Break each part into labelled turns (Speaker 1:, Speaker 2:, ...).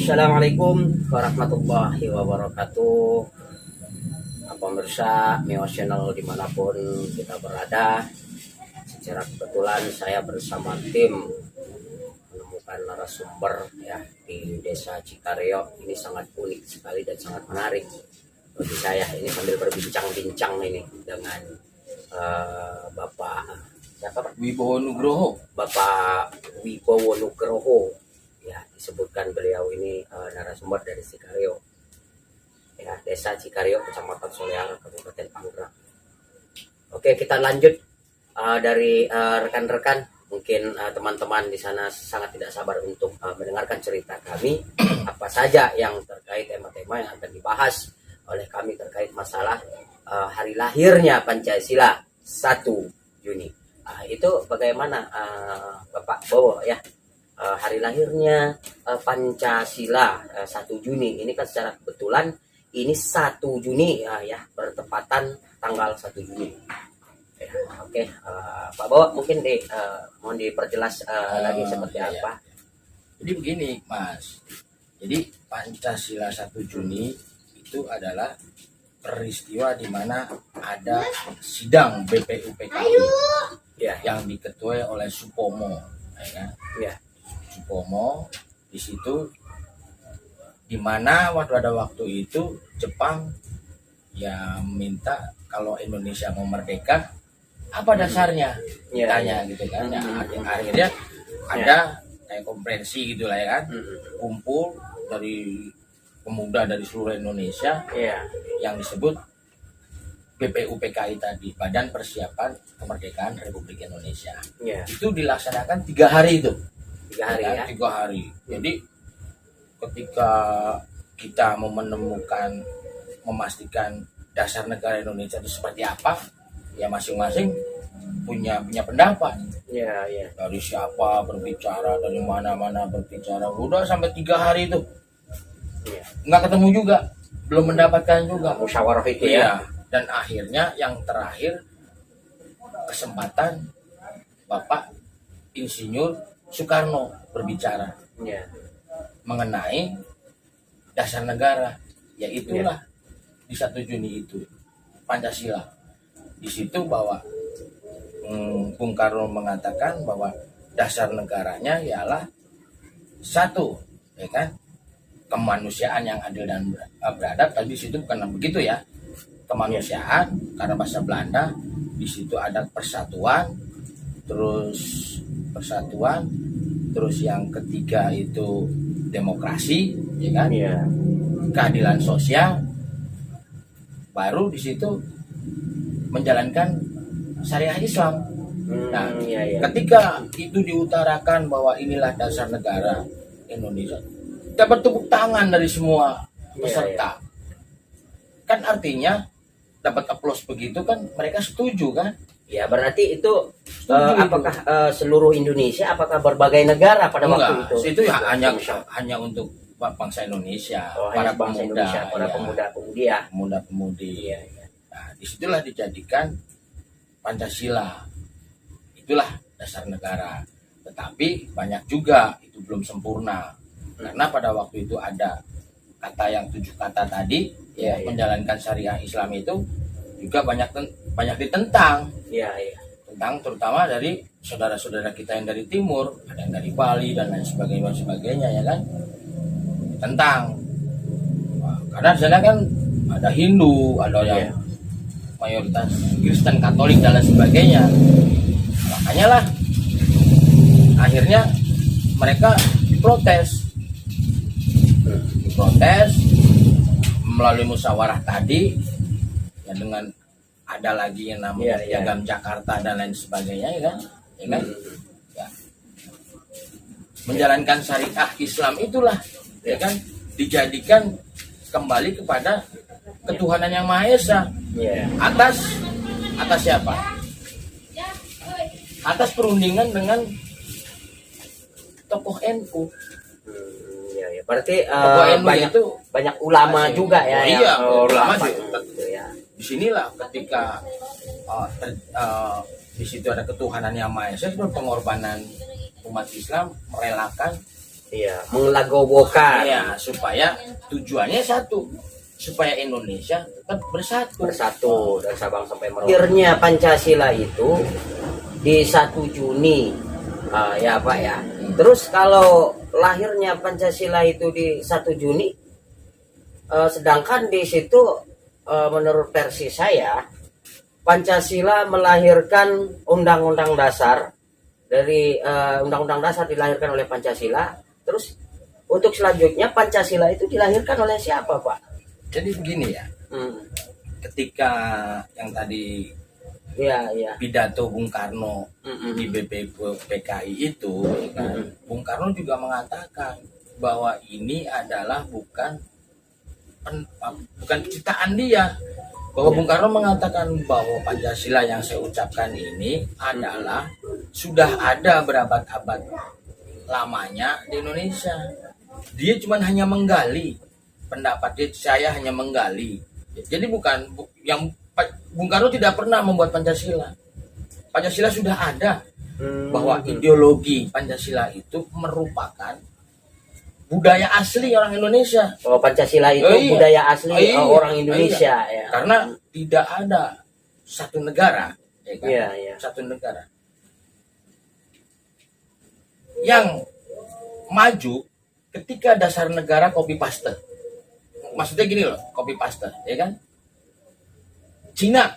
Speaker 1: Assalamualaikum warahmatullahi wabarakatuh. Pemirsa Mio Channel dimanapun kita berada, secara kebetulan saya bersama tim menemukan narasumber ya di Desa Cikareo. Ini sangat unik sekali dan sangat menarik bagi saya. Ini sambil berbincang-bincang ini dengan Bapak siapa Pak?
Speaker 2: Wibowo Nugroho.
Speaker 1: Bapak Wibowo Nugroho. Ya, disebutkan beliau ini narasumber dari Cikareo. Ya, Desa Cikareo, Kecamatan Soleara, Kabupaten Panggrang. Oke, kita lanjut dari rekan-rekan. Mungkin teman-teman di sana sangat tidak sabar untuk mendengarkan cerita kami. Apa saja yang terkait tema-tema yang akan dibahas oleh kami terkait masalah hari lahirnya Pancasila 1 Juni. Itu bagaimana Bapak Bowo ya? Hari lahirnya Pancasila 1 Juni ini kan secara kebetulan ini 1 Juni ya bertepatan tanggal 1 Juni ya, oke. Pak Bowo mungkin mohon diperjelas lagi seperti apa.
Speaker 2: Jadi begini Mas, jadi Pancasila 1 Juni itu adalah peristiwa di mana ada sidang BPUPKI
Speaker 1: Ya,
Speaker 2: yang diketuai oleh Supomo ya kan?
Speaker 1: ya.
Speaker 2: Supomo di situ di mana waktu itu Jepang ya minta kalau Indonesia mau merdeka apa dasarnya
Speaker 1: Ya,
Speaker 2: tanya gitu kan ya, akhirnya ada kayak konferensi gitu lah ya kan, kumpul dari pemuda dari seluruh Indonesia
Speaker 1: Ya.
Speaker 2: yang disebut BPUPKI tadi, Badan Persiapan Kemerdekaan Republik Indonesia.
Speaker 1: Ya.
Speaker 2: Itu dilaksanakan 3 hari itu.
Speaker 1: 3 hari ya.
Speaker 2: 3 hari. Jadi ketika kita mau memastikan dasar negara Indonesia itu seperti apa, ya masing-masing punya pendapat.
Speaker 1: Ya, ya.
Speaker 2: Dari siapa berbicara, dari mana-mana berbicara. Udah sampai 3 hari itu.
Speaker 1: Ya.
Speaker 2: Nggak ketemu juga, belum mendapatkan juga.
Speaker 1: Musyawarah itu ya.
Speaker 2: Iya. Dan akhirnya yang terakhir kesempatan Bapak Insinyur Soekarno berbicara
Speaker 1: Ya.
Speaker 2: mengenai dasar negara, yaitulah di 1 Juni itu Pancasila. Di situ bahwa Bung Karno mengatakan bahwa dasar negaranya ialah satu, ya kan, kemanusiaan yang adil dan beradab. Tadi di situ bukan begitu ya, kemanusiaan karena bahasa Belanda. Di situ ada persatuan, terus yang ketiga itu demokrasi, ya kan,
Speaker 1: Ya.
Speaker 2: keadilan sosial, baru di situ menjalankan syariah Islam. Nah,
Speaker 1: Ya, ya.
Speaker 2: ketika itu diutarakan bahwa inilah dasar negara Indonesia, dapat tepuk tangan dari semua peserta. Kan artinya dapat aplaus begitu kan, mereka setuju kan?
Speaker 1: Ya, berarti itu
Speaker 2: Setuju
Speaker 1: apakah seluruh Indonesia, apakah berbagai negara pada waktu itu?
Speaker 2: Itu ya hanya untuk bangsa Indonesia,
Speaker 1: Oh,
Speaker 2: para
Speaker 1: hanya bangsa
Speaker 2: pemuda,
Speaker 1: Indonesia, para
Speaker 2: ya,
Speaker 1: pemuda-pemudi ya.
Speaker 2: pemuda-pemudi.
Speaker 1: Iya, iya.
Speaker 2: Nah, disitulah dijadikan Pancasila. Itulah dasar negara. Tetapi banyak juga itu belum sempurna. Karena pada waktu itu ada kata yang 7 kata tadi,
Speaker 1: Iya, iya.
Speaker 2: menjalankan syariah Islam itu juga banyak ditentang.
Speaker 1: Iya, iya.
Speaker 2: Tentang terutama dari saudara-saudara kita yang dari timur, ada yang dari Bali dan lain sebagainya ya kan, tentang. Nah, karena di sana kan ada Hindu, ada yang mayoritas Kristen, Katolik dan lain sebagainya. Makanya lah akhirnya mereka diprotes melalui musyawarah tadi ya, dengan ada lagi yang namanya Piagam Jakarta dan lain sebagainya ya kan, ya. Menjalankan syariah Islam itulah ya kan dijadikan kembali kepada ketuhanan yang Maha Esa. Atas siapa? Atas perundingan dengan tokoh NU.
Speaker 1: Ya. Berarti
Speaker 2: NU
Speaker 1: banyak ulama juga ya.
Speaker 2: Iya, ulama
Speaker 1: juga. Ya.
Speaker 2: Disinilah ketika di situ ada ketuhanan yang Maha Esa, itu pengorbanan umat Islam merelakan
Speaker 1: Iya, menglagowokan
Speaker 2: Ya, supaya tujuannya satu, supaya Indonesia tetap bersatu.
Speaker 1: bersatu dan Sabang sampai Merauke. Akhirnya Pancasila itu di 1 Juni, ya Pak ya. Terus kalau lahirnya Pancasila itu di 1 Juni, sedangkan di situ menurut versi saya Pancasila melahirkan Undang-Undang Dasar dari Undang-Undang Dasar dilahirkan oleh Pancasila. Terus untuk selanjutnya Pancasila itu dilahirkan oleh siapa, Pak?
Speaker 2: Jadi begini ya, ketika yang tadi
Speaker 1: Iya, iya.
Speaker 2: pidato Bung Karno di BPUPKI itu, ya kan, Bung Karno juga mengatakan bahwa ini adalah bukan ciptaan dia. Bahwa Bung Karno mengatakan bahwa Pancasila yang saya ucapkan ini adalah sudah ada berabad-abad lamanya di Indonesia. Dia cuma hanya menggali pendapat dia, saya hanya menggali. Jadi bukan yang Bung Karno tidak pernah membuat Pancasila. Pancasila sudah ada, bahwa ideologi Pancasila itu merupakan budaya asli orang Indonesia.
Speaker 1: Oh, Pancasila itu
Speaker 2: Iya.
Speaker 1: budaya asli
Speaker 2: Iya.
Speaker 1: orang Indonesia ya.
Speaker 2: Karena tidak ada satu negara, ya kan?
Speaker 1: Iya, iya.
Speaker 2: Satu negara yang maju ketika dasar negara copy paste. Maksudnya gini loh, copy paste, ya kan? Cina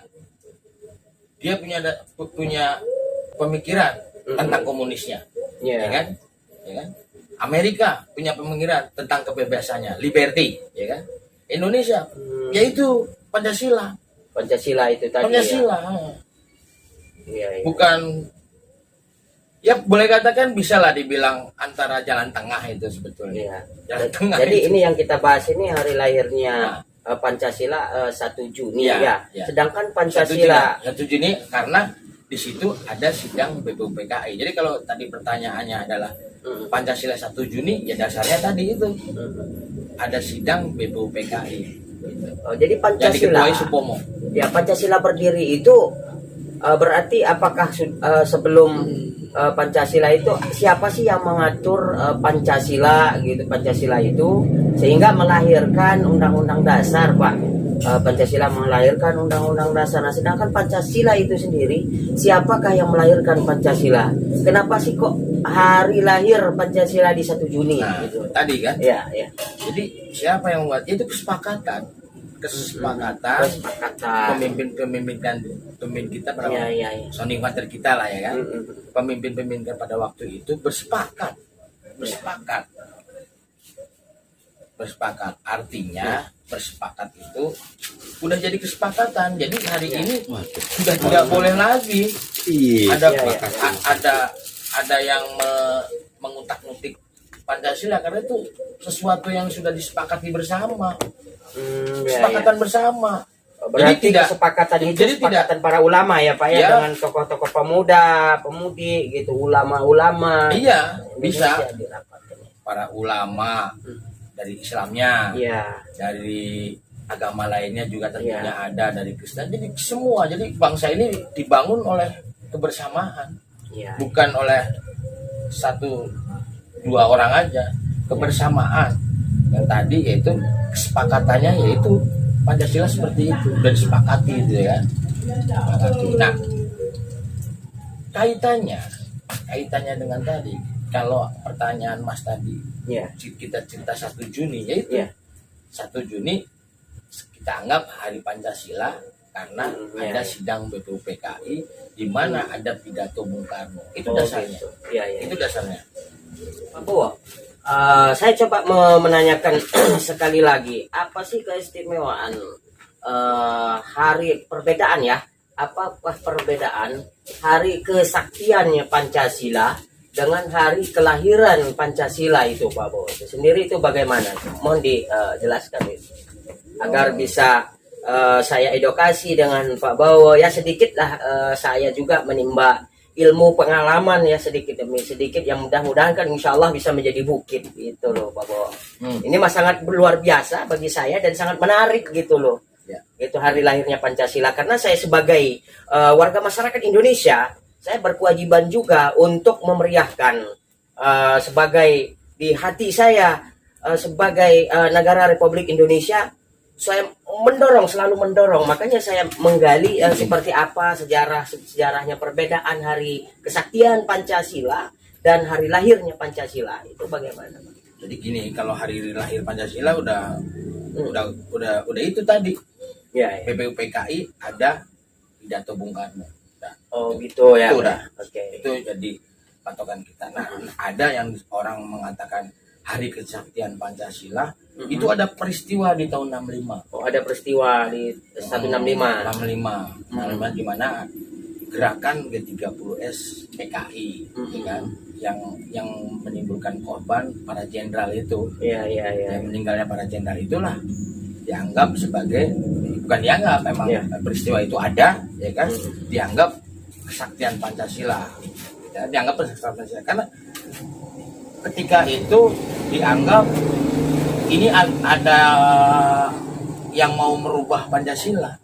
Speaker 2: dia punya pemikiran tentang komunisnya,
Speaker 1: Iya.
Speaker 2: ya kan? Ya kan? Amerika punya pemikiran tentang kebebasannya, liberty, ya kan? Indonesia yaitu Pancasila.
Speaker 1: Pancasila itu tadi.
Speaker 2: Pancasila.
Speaker 1: Ya. Iya, iya.
Speaker 2: Bukan, ya boleh katakan bisa lah dibilang antara jalan tengah itu sebetulnya.
Speaker 1: Iya.
Speaker 2: Jalan tengah.
Speaker 1: Jadi
Speaker 2: itu.
Speaker 1: ini yang kita bahas ini hari lahirnya Pancasila 1 Juni
Speaker 2: Iya,
Speaker 1: ya.
Speaker 2: iya.
Speaker 1: Sedangkan
Speaker 2: 1
Speaker 1: Pancasila
Speaker 2: Juni karena di situ ada sidang BPUPKI. Jadi kalau tadi pertanyaannya adalah Pancasila 1 Juni, ya dasarnya tadi itu ada sidang BPUPKI.
Speaker 1: Oh, jadi
Speaker 2: Yang
Speaker 1: Pancasila
Speaker 2: diketuai Supomo.
Speaker 1: ya Pancasila berdiri itu berarti apakah sebelum Pancasila itu siapa sih yang mengatur Pancasila gitu, Pancasila itu sehingga melahirkan Undang-Undang Dasar, Pak? Pancasila melahirkan Undang-Undang Dasar. Nah, sedangkan Pancasila itu sendiri siapakah yang melahirkan Pancasila? Kenapa sih kok hari lahir Pancasila di 1 Juni
Speaker 2: Nah,
Speaker 1: gitu?
Speaker 2: tadi kan.
Speaker 1: Ya, ya.
Speaker 2: Jadi siapa yang membuat itu kesepakatan pemimpin kita pada
Speaker 1: Ya, ya, ya.
Speaker 2: founding father kita lah ya kan, pemimpin pada waktu itu bersepakat artinya bersepakat itu udah jadi kesepakatan. Jadi hari ini sudah tidak boleh lagi ada yang mengutak-ngutik Pancasila, karena itu sesuatu yang sudah disepakati bersama. Kesepakatan bersama.
Speaker 1: Berarti
Speaker 2: Jadi
Speaker 1: kesepakatan itu
Speaker 2: jadi
Speaker 1: kesepakatan para ulama ya Pak ya,
Speaker 2: Ya.
Speaker 1: dengan tokoh-tokoh pemuda, pemudi gitu, ulama-ulama.
Speaker 2: Iya, bisa
Speaker 1: Indonesia dirapatkan.
Speaker 2: para ulama dari Islamnya,
Speaker 1: Iya.
Speaker 2: dari agama lainnya juga tentunya
Speaker 1: Iya.
Speaker 2: ada, dari Kristen. Jadi semua, jadi bangsa ini dibangun oleh kebersamaan,
Speaker 1: Iya.
Speaker 2: bukan oleh 1-2 orang aja, kebersamaan. Yang tadi yaitu kesepakatannya yaitu Pancasila seperti itu, dan disepakati gitu ya. Disepakati. Nah, kaitannya dengan tadi, kalau pertanyaan Mas tadi,
Speaker 1: Iya.
Speaker 2: kita cerita 1 Juni yaitu
Speaker 1: Iya.
Speaker 2: 1 Juni kita anggap hari Pancasila karena
Speaker 1: Iya,
Speaker 2: ada
Speaker 1: iya.
Speaker 2: sidang BPUPKI di mana ada pidato Bung Karno. Itu
Speaker 1: Oh,
Speaker 2: dasarnya.
Speaker 1: gitu. Iya, iya.
Speaker 2: Itu dasarnya.
Speaker 1: Pak Bowo, saya coba menanyakan sekali lagi, apa sih keistimewaan hari perbedaan ya? Apakah perbedaan hari kesaktiannya Pancasila dengan hari kelahiran Pancasila itu, Pak Bowo? Itu sendiri itu bagaimana? Mohon dijelaskan itu. Agar bisa saya edukasi dengan Pak Bowo ya, sedikitlah saya juga menimba ilmu pengalaman ya, sedikit demi sedikit yang mudah-mudahan kan insya Allah bisa menjadi bukit gitu loh Pak Bowo. Ini mah sangat luar biasa bagi saya dan sangat menarik gitu loh.
Speaker 2: Ya.
Speaker 1: Itu hari lahirnya Pancasila, karena saya sebagai warga masyarakat Indonesia, saya berkewajiban juga untuk memeriahkan sebagai di hati saya sebagai negara Republik Indonesia, saya selalu mendorong, makanya saya menggali seperti apa sejarahnya perbedaan hari kesaktian Pancasila dan hari lahirnya Pancasila itu bagaimana?
Speaker 2: Jadi gini, kalau hari lahir Pancasila udah itu tadi.
Speaker 1: Ya, ya.
Speaker 2: PPUPKI ada pidato Bung Karno. Nah,
Speaker 1: Oh gitu ya.
Speaker 2: itu udah.
Speaker 1: Oke.
Speaker 2: Itu jadi patokan kita. Nah, ada yang orang mengatakan hari kesaktian Pancasila itu ada peristiwa di tahun 65.
Speaker 1: Oh ada peristiwa di 165.
Speaker 2: 65 di mana gerakan G30S PKI, gitu kan, yang menimbulkan korban para jenderal itu.
Speaker 1: Iya.
Speaker 2: Yang meninggalnya para jenderal itulah dianggap sebagai, bukan dianggap, memang
Speaker 1: Ya.
Speaker 2: peristiwa itu ada, ya kan, dianggap kesaktian Pancasila, ya, dianggap kesaktian Pancasila karena ketika itu dianggap ini ada yang mau merubah Pancasila.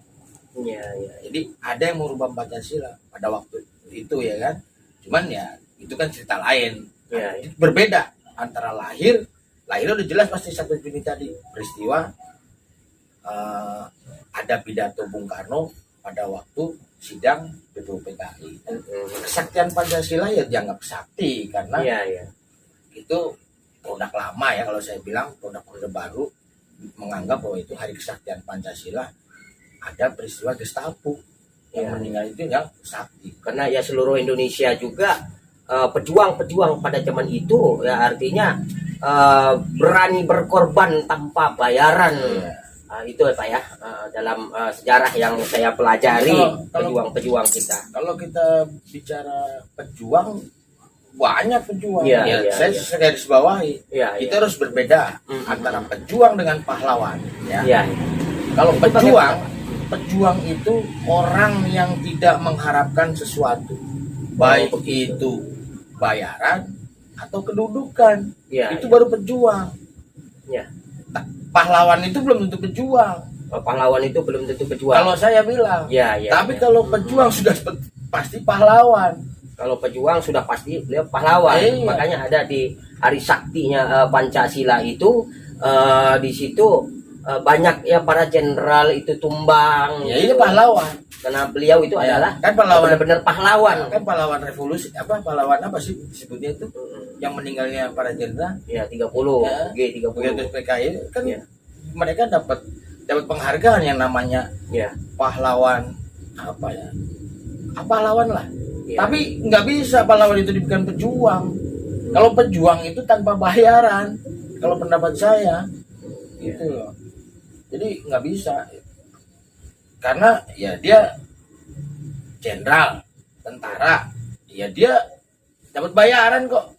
Speaker 1: Iya.
Speaker 2: Jadi ada yang mau merubah Pancasila pada waktu itu, ya kan. Cuman ya itu kan cerita lain.
Speaker 1: Iya.
Speaker 2: Berbeda antara lahir udah jelas pasti 1 Juni tadi peristiwa ada pidato Bung Karno pada waktu sidang BPUPKI. Kesaktian Pancasila ya dianggap sakti karena
Speaker 1: Iya.
Speaker 2: itu produk lama ya, kalau saya bilang produk Orde Baru menganggap bahwa itu hari kesaktian Pancasila ada peristiwa Gestapo yang meninggal itu yang sakti.
Speaker 1: Karena ya seluruh Indonesia juga pejuang-pejuang pada zaman itu ya artinya berani berkorban tanpa bayaran. Itu ya Pak ya, dalam sejarah yang saya pelajari pejuang-pejuang kita.
Speaker 2: Kalau kita bicara pejuang, banyak pejuang.
Speaker 1: Iya.
Speaker 2: Saya garis bawahi.
Speaker 1: Iya.
Speaker 2: Itu harus berbeda antara pejuang dengan pahlawan. Ya.
Speaker 1: Iya.
Speaker 2: Kalau
Speaker 1: Itu
Speaker 2: pejuang itu orang yang tidak mengharapkan sesuatu, baik itu bayaran atau kedudukan.
Speaker 1: Iya.
Speaker 2: Itu baru pejuang.
Speaker 1: Iya.
Speaker 2: Pahlawan itu belum tentu pejuang.
Speaker 1: Pahlawan itu belum tentu pejuang.
Speaker 2: Kalau saya bilang.
Speaker 1: Iya.
Speaker 2: Tapi kalau pejuang sudah pasti pahlawan.
Speaker 1: Kalau pejuang sudah pasti beliau pahlawan.
Speaker 2: Iya.
Speaker 1: Makanya ada di hari saktinya Pancasila itu di situ banyak ya para jenderal itu tumbang.
Speaker 2: Ya ini pahlawan.
Speaker 1: Karena beliau itu
Speaker 2: Ya,
Speaker 1: adalah
Speaker 2: kan pahlawan,
Speaker 1: benar-benar pahlawan.
Speaker 2: kan pahlawan revolusi, pahlawan apa sih disebutnya itu, yang meninggalnya para jenderal
Speaker 1: Ya 30
Speaker 2: ya,
Speaker 1: G30
Speaker 2: begitu PKI kan.
Speaker 1: Ya.
Speaker 2: Mereka dapat penghargaan yang namanya
Speaker 1: Ya.
Speaker 2: pahlawan pahlawan lah.
Speaker 1: Ya.
Speaker 2: Tapi nggak bisa pahlawan itu dibukan pejuang. Kalau pejuang itu tanpa bayaran, kalau pendapat saya gitu loh. Jadi nggak bisa, karena ya dia jenderal, tentara, ya dia dapat bayaran kok.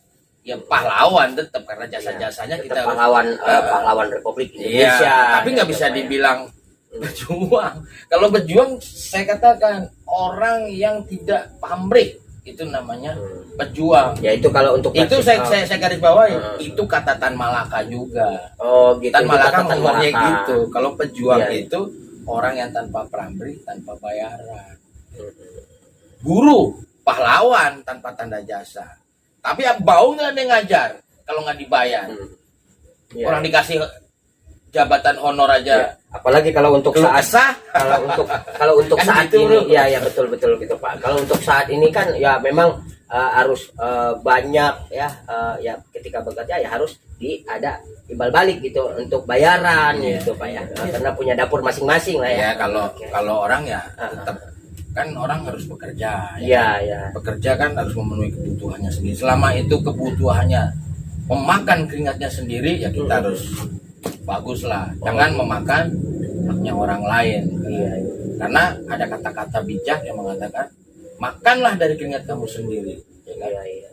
Speaker 2: Ya pahlawan tetap karena jasa-jasanya kita
Speaker 1: Tetap pahlawan Republik Indonesia.
Speaker 2: Iya, tapi nggak bisa
Speaker 1: Pak, ya.
Speaker 2: dibilang pejuang. Kalau pejuang saya katakan orang yang tidak pamrih, itu namanya pejuang.
Speaker 1: Ya itu kalau untuk
Speaker 2: Itu saya garis bawahi, itu kata Tan Malaka juga.
Speaker 1: Oh gitu.
Speaker 2: Tan Malaka
Speaker 1: Tan
Speaker 2: ngomongnya
Speaker 1: Malaka.
Speaker 2: gitu. Kalau pejuang
Speaker 1: Iya.
Speaker 2: itu orang yang tanpa pamrih, tanpa bayaran. Guru, pahlawan tanpa tanda jasa. Tapi bau nggak ada yang ngajar kalau nggak dibayar.
Speaker 1: Ya.
Speaker 2: Orang dikasih jabatan honor aja.
Speaker 1: Ya. Apalagi kalau untuk
Speaker 2: Keluh
Speaker 1: saat
Speaker 2: kesah.
Speaker 1: kalau untuk
Speaker 2: Kan
Speaker 1: saat
Speaker 2: gitu,
Speaker 1: ini ya betul gitu Pak. Kalau untuk saat ini kan ya memang harus banyak ya ya ketika bekerja ya harus ada timbal balik gitu untuk bayaran gitu Pak ya. Karena punya dapur masing-masing lah ya.
Speaker 2: Ya kalau orang ya tetap kan orang harus bekerja.
Speaker 1: Ya.
Speaker 2: Bekerja kan harus memenuhi kebutuhannya sendiri. Selama itu kebutuhannya memakan keringatnya sendiri, ya kita harus bagus lah. Jangan memakan haknya orang lain.
Speaker 1: Iya.
Speaker 2: Karena ada kata-kata bijak yang mengatakan makanlah dari keringat kamu sendiri. Ya kan?
Speaker 1: Iya.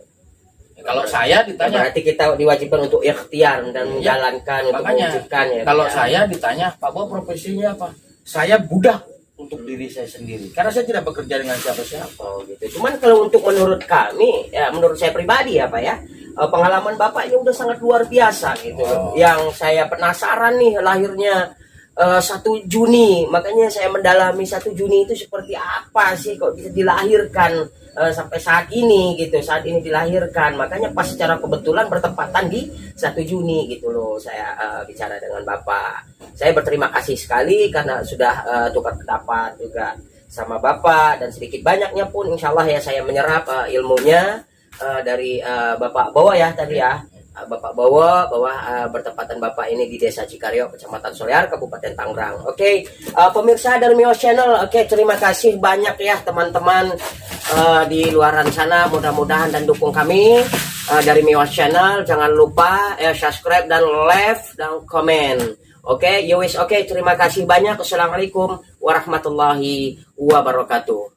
Speaker 2: Ya, kalau saya ditanya,
Speaker 1: Berarti kita diwajibkan untuk ikhtiar dan menjalankan untuk
Speaker 2: makanya
Speaker 1: mewujudkan ya.
Speaker 2: kalau
Speaker 1: Pak, ya.
Speaker 2: saya ditanya, Pak Bo profesinya apa? Saya budak untuk diri saya sendiri. Karena saya tidak bekerja dengan siapa-siapa.
Speaker 1: Oh gitu. Cuman kalau untuk menurut kami, ya menurut saya pribadi ya Pak ya, pengalaman Bapak ini udah sangat luar biasa gitu.
Speaker 2: Oh.
Speaker 1: Yang saya penasaran nih lahirnya 1 Juni. Makanya saya mendalami 1 Juni itu seperti apa sih kok bisa dilahirkan sampai saat ini gitu. Saat ini dilahirkan. Makanya pas secara kebetulan bertepatan di 1 Juni gitu loh. Saya bicara dengan Bapak. Saya berterima kasih sekali karena sudah tukar pendapat juga sama Bapak, dan sedikit banyaknya pun insya Allah ya saya menyerap ilmunya dari Bapak Bowo ya tadi ya. Bapak Bowo bahwa bertepatan Bapak ini di Desa Cikaryo, Kecamatan Solear, Kabupaten Tangerang. Oke, pemirsa dari Mio Channel, oke, terima kasih banyak ya teman-teman di luaran sana. Mudah-mudahan dan dukung kami dari Mio Channel. Jangan lupa subscribe dan like dan komen. Oke, yowis, oke, terima kasih banyak. Assalamualaikum warahmatullahi wabarakatuh.